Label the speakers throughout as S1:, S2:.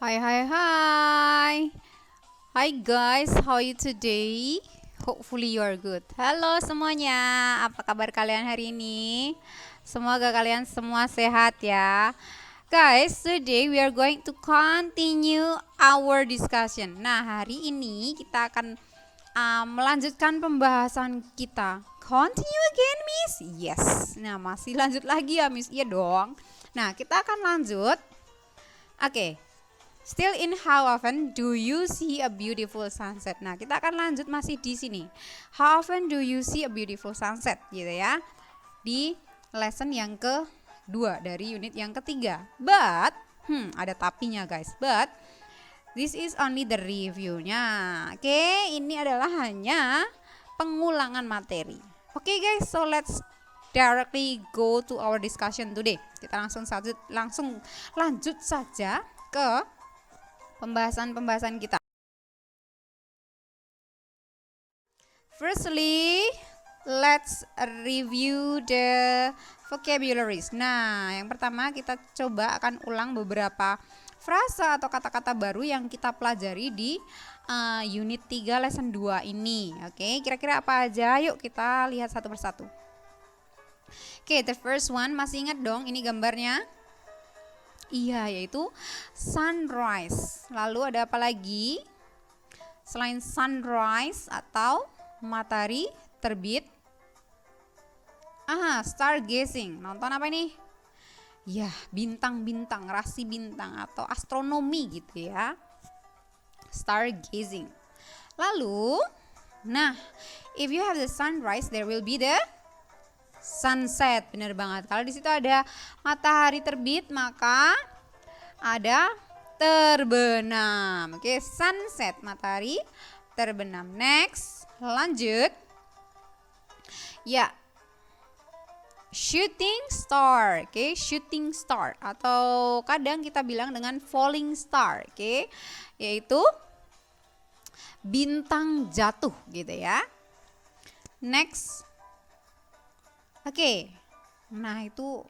S1: Hi, hi, hi. Hi guys, how are you today? Hopefully you are good. Halo semuanya, apa kabar kalian hari ini? Semoga kalian semua sehat ya. Guys, today we are going to continue our discussion. Nah, hari ini kita akan melanjutkan pembahasan kita. Continue again, Miss? Yes. Nah, masih lanjut lagi ya, Miss? Iya dong. Nah, kita akan lanjut. Oke. Still in how often do you see a beautiful sunset? Nah, kita akan lanjut masih di sini. How often do you see a beautiful sunset? Gitu ya. Di lesson yang kedua dari unit yang ketiga. But, ada tapinya guys. But, this is only the reviewnya. Oke, ini adalah hanya pengulangan materi. Oke guys, so let's directly go to our discussion today. Kita langsung lanjut saja ke pembahasan kita. Firstly, let's review the vocabularies. Nah, yang pertama kita coba akan ulang beberapa frasa atau kata-kata baru yang kita pelajari di unit 3 lesson 2 ini. Oke, kira-kira apa aja? Yuk kita lihat satu persatu. Oke, the first one, masih ingat dong ini gambarnya? Iya, yaitu sunrise. Lalu ada apa lagi? Selain sunrise atau matahari terbit. Stargazing. Nonton apa ini? Ya, bintang-bintang, rasi bintang atau astronomi gitu ya. Stargazing. Lalu, if you have the sunrise, there will be the sunset. Bener banget. Kalau di situ ada matahari terbit, maka ada terbenam. Oke, sunset, matahari terbenam. Next, lanjut. Ya, shooting star. Oke, shooting star atau kadang kita bilang dengan falling star. Oke, yaitu bintang jatuh gitu ya. Next. Oke, nah itu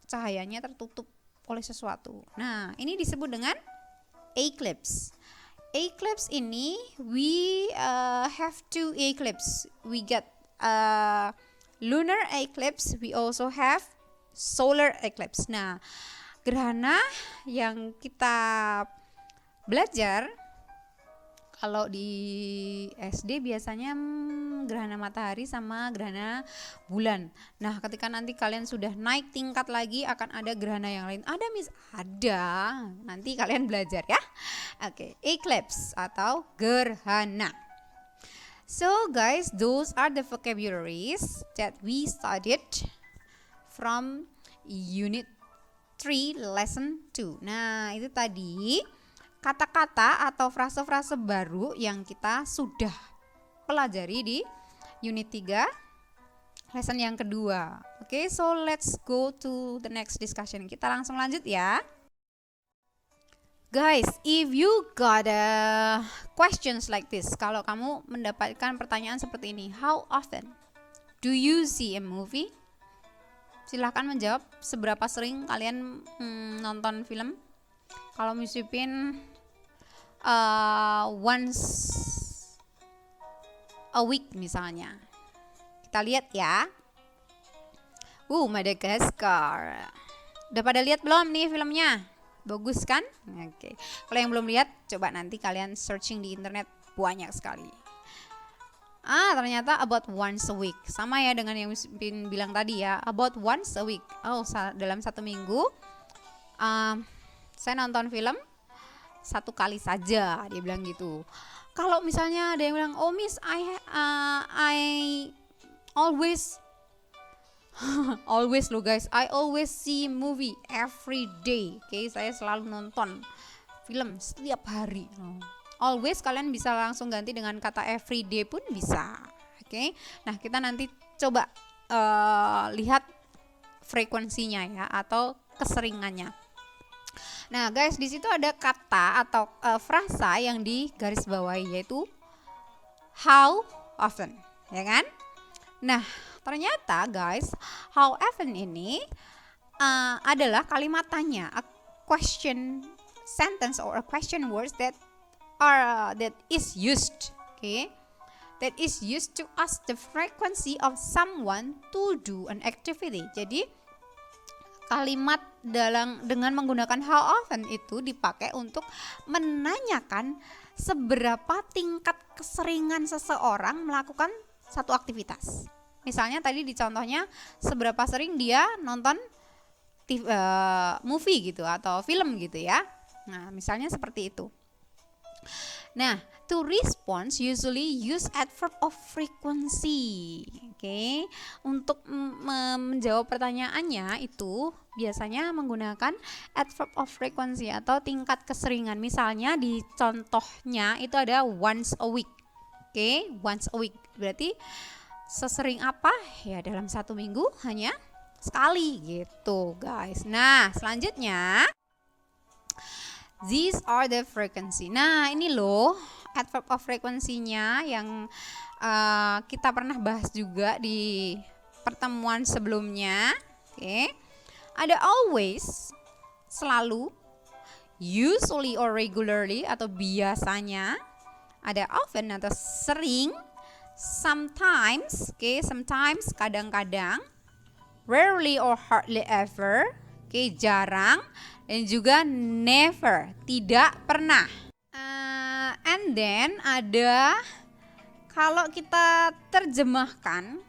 S1: cahayanya tertutup oleh sesuatu. Nah, ini disebut dengan eclipse. Eclipse ini we have two eclipse. We get lunar eclipse. We also have solar eclipse. Nah, gerhana yang kita belajar kalau di SD biasanya gerhana matahari sama gerhana bulan. Nah, ketika nanti kalian sudah naik tingkat lagi akan ada gerhana yang lain. Ada Miss? Ada. Nanti kalian belajar ya. Oke, eclipse atau gerhana. So guys, those are the vocabularies that we studied from unit 3 lesson 2. Nah, itu tadi kata-kata atau frase-frase baru yang kita sudah pelajari di unit 3 lesson yang kedua. Oke, so let's go to the next discussion. Kita langsung lanjut ya. Guys, if you got questions like this, kalau kamu mendapatkan pertanyaan seperti ini, how often do you see a movie? Silahkan menjawab seberapa sering kalian nonton film. Kalau Miss Pipin once a week misalnya. Kita lihat ya. Madagascar. Udah pada lihat belum nih filmnya? Bagus kan? Oke. Kalau yang belum lihat, coba nanti kalian searching di internet, banyak sekali. Ternyata about once a week. Sama ya dengan yang Miss Pipin bilang tadi ya, about once a week. Dalam satu minggu saya nonton film 1 kali saja, dia bilang gitu. Kalau misalnya ada yang bilang, oh Miss, I always always lo guys, I always see movie every day. Oke, saya selalu nonton film setiap hari. Always kalian bisa langsung ganti dengan kata every day pun bisa. Oke, nah kita nanti coba lihat frekuensinya ya atau keseringannya. Nah guys, di situ ada kata atau frasa yang digarisbawahi yaitu how often, ya kan? Nah ternyata guys, how often ini adalah kalimat tanya, a question sentence or a question words that is used, okay? That is used to ask the frequency of someone to do an activity. Jadi kalimat dengan menggunakan how often itu dipakai untuk menanyakan seberapa tingkat keseringan seseorang melakukan satu aktivitas. Misalnya tadi di contohnya seberapa sering dia nonton movie gitu atau film gitu ya. Nah, misalnya seperti itu. Nah, to respond usually use adverb of frequency. Oke. Untuk menjawab pertanyaannya itu biasanya menggunakan adverb of frequency atau tingkat keseringan. Misalnya di contohnya itu ada once a week. Oke, once a week. Berarti sesering apa? Ya dalam satu minggu hanya sekali gitu, guys. Nah, selanjutnya these are the frequency. Nah, ini loh adverb of frequency-nya yang kita pernah bahas juga di pertemuan sebelumnya. Oke. Ada always, selalu, usually or regularly atau biasanya. Ada often atau sering, sometimes, oke, sometimes kadang-kadang, rarely or hardly ever, oke, jarang, dan juga never, tidak pernah. And then ada, kalau kita terjemahkan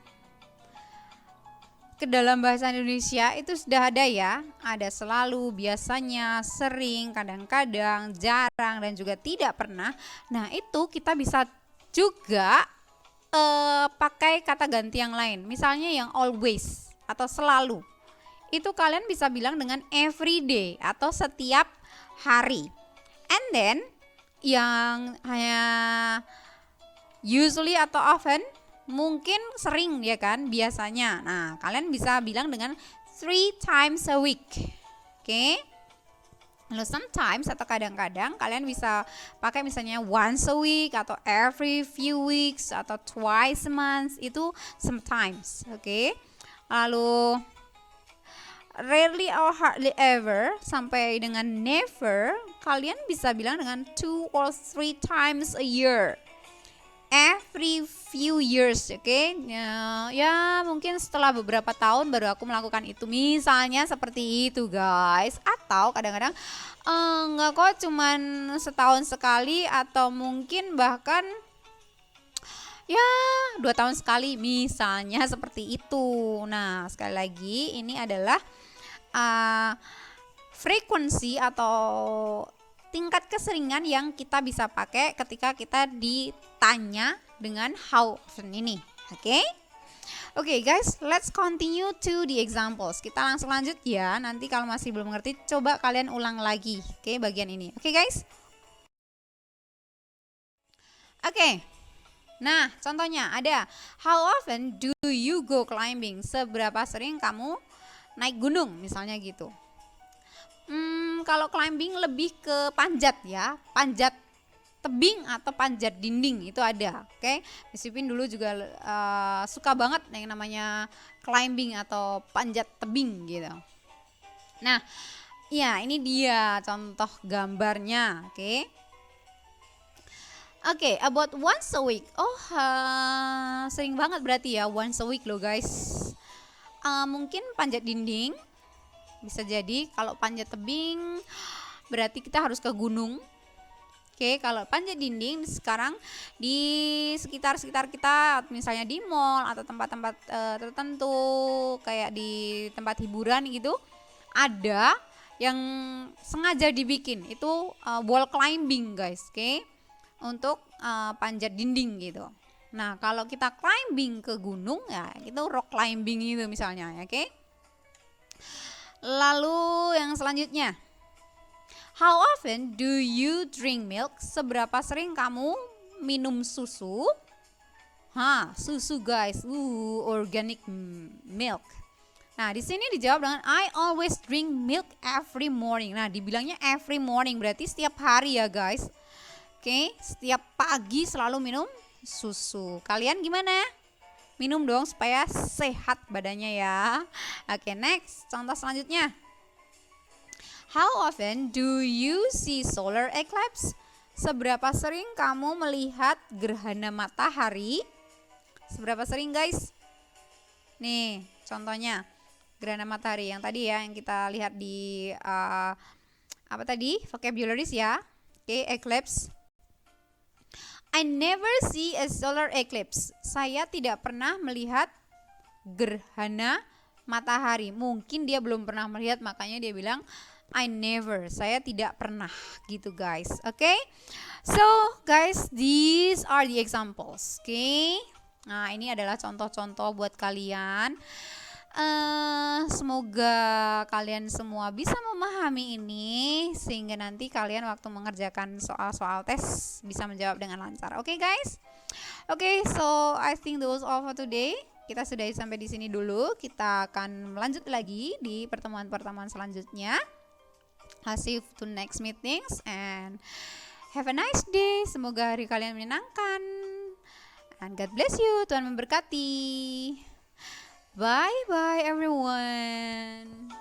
S1: ke dalam bahasa Indonesia itu sudah ada ya. Ada selalu, biasanya, sering, kadang-kadang, jarang, dan juga tidak pernah. Nah, itu kita bisa juga pakai kata ganti yang lain. Misalnya yang always atau selalu. Itu kalian bisa bilang dengan every day atau setiap hari. And then yang hanya usually atau often mungkin sering ya kan, biasanya. Nah, kalian bisa bilang dengan 3 times a week. Oke. Lalu sometimes atau kadang-kadang kalian bisa pakai misalnya once a week atau every few weeks atau twice a month, itu sometimes. Oke. Lalu rarely or hardly ever sampai dengan never, kalian bisa bilang dengan 2 or 3 times a year. Every few years, oke? Ya mungkin setelah beberapa tahun baru aku melakukan itu. Misalnya seperti itu, guys. Atau kadang-kadang enggak kok, cuman setahun sekali atau mungkin bahkan ya 2 tahun sekali, misalnya seperti itu. Nah, sekali lagi ini adalah frekuensi atau tingkat keseringan yang kita bisa pakai ketika kita ditanya dengan how often ini. Oke? Oke, guys, let's continue to the examples. Kita langsung lanjut ya. Nanti kalau masih belum ngerti, coba kalian ulang lagi. Oke, bagian ini. Oke, guys? Oke. Nah, contohnya ada how often do you go climbing? Seberapa sering kamu naik gunung, misalnya gitu. Kalau climbing lebih ke panjat ya, panjat tebing atau panjat dinding itu ada. Oke, Miss Pipin dulu juga suka banget yang namanya climbing atau panjat tebing gitu. Nah, ya ini dia contoh gambarnya. Oke, about once a week. Sering banget berarti ya, once a week loh guys. Mungkin panjat dinding, bisa jadi. Kalau panjat tebing berarti kita harus ke gunung. Oke, kalau panjat dinding sekarang di sekitar kita, misalnya di mall atau tempat-tempat tertentu kayak di tempat hiburan gitu, ada yang sengaja dibikin itu wall climbing guys, oke, untuk panjat dinding gitu. Nah, kalau kita climbing ke gunung ya itu rock climbing itu misalnya, oke. Lalu yang selanjutnya, how often do you drink milk? Seberapa sering kamu minum susu? Susu guys, organic milk. Nah, di sini dijawab dengan I always drink milk every morning. Nah, dibilangnya every morning berarti setiap hari ya guys. Oke, setiap pagi selalu minum susu. Kalian gimana? Minum dong supaya sehat badannya ya. Oke, next. Contoh selanjutnya. How often do you see solar eclipse? Seberapa sering kamu melihat gerhana matahari? Seberapa sering guys? Nih contohnya gerhana matahari yang tadi ya, yang kita lihat di apa tadi, vocabularies ya. Oke, eclipse. I never see a solar eclipse. Saya tidak pernah melihat gerhana matahari. Mungkin dia belum pernah melihat, makanya dia bilang I never, saya tidak pernah gitu guys. Oke, so guys, these are the examples. Oke, nah ini adalah contoh-contoh buat kalian. Semoga kalian semua bisa memahami ini, sehingga nanti kalian waktu mengerjakan soal-soal tes bisa menjawab dengan lancar. Oke guys, oke, so I think that was all for today. Kita sudah sampai di sini dulu. Kita akan melanjut lagi di pertemuan-pertemuan selanjutnya. I'll see you to next meetings and have a nice day. Semoga hari kalian menyenangkan. And God bless you. Tuhan memberkati. Bye bye everyone.